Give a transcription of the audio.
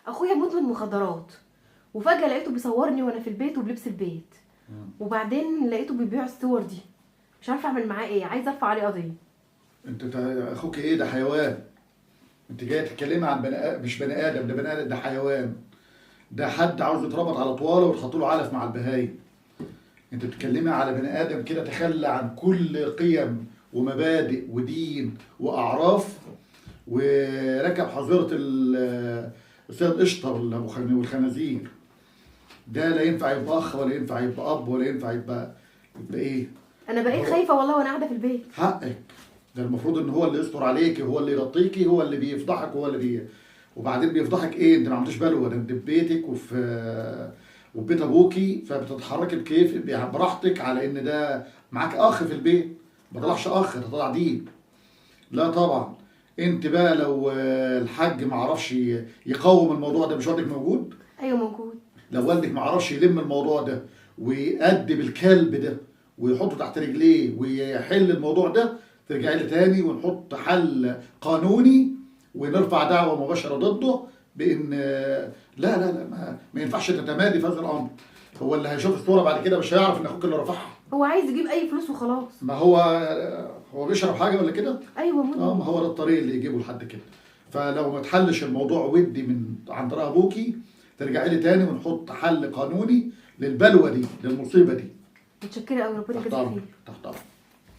اخويا مدمن مخدرات، وفجاه لقيته بيصورني وانا في البيت وبلبس البيت، وبعدين لقيته بيبيع الصور دي. مش عارفه اعمل معاه ايه، عايزه ارفع عليه قضيه. انت اخوك ايه ده؟ حيوان. انت جايه تتكلمي عن مش بني ادم، ده بني ادم، ده حيوان. ده حد عاوز يتربط على طواله وتحط له علف مع البهايم. انت بتتكلمي على بني ادم كده تخلى عن كل قيم ومبادئ ودين واعراف، وركب حظيره السيد قشطه والخنازير. ده لا ينفع يبقى اخ، ولا ينفع يبقى اب، ولا ينفع يبقى ايه. انا بقيت خايفه والله وانا قاعده في البيت. حقك. ده المفروض ان هو اللي يستر عليكي، هو اللي يغطيكي، هو اللي بيفضحك، هو اللي وبعدين بيفضحك ايه؟ انت ما عملتش بلوه، ده انت في بيتك وفي بيت ابوكي، فبتتحركي بكيف براحتك، على ان ده معاك اخ في البيت. ما طلعش اخ، ده طلع ديب. لا طبعا. انت بقى لو الحاج ما عرفش يقوم الموضوع ده، مش والدك موجود؟ ايوه موجود. لو والدك ما عرفش يلم الموضوع ده ويأدب الكلب ده ويحطه تحت رجليه ويحل الموضوع ده، ترجعي لي تاني ونحط حل قانوني ونرفع دعوة مباشرة ضده بان لا لا لا، ما ينفعش تتمادي في هذا الامر. هو اللي هيشوف الصورة بعد كده مش هيعرف ان اخوك اللي رفعها. هو عايز يجيب اي فلوس وخلاص. ما هو بيشرب حاجة ولا كده؟ ايوه مدمن. ما هو ده الطريق اللي يجيبه لحد كده. فلو ما تحلش الموضوع ودي من عن طريق ابوكي، ترجعي لي تاني ونحط حل قانوني للبلوه دي، للمصيبه دي. متشكره قوي، ربنا يجازيك خير. تحت امرك.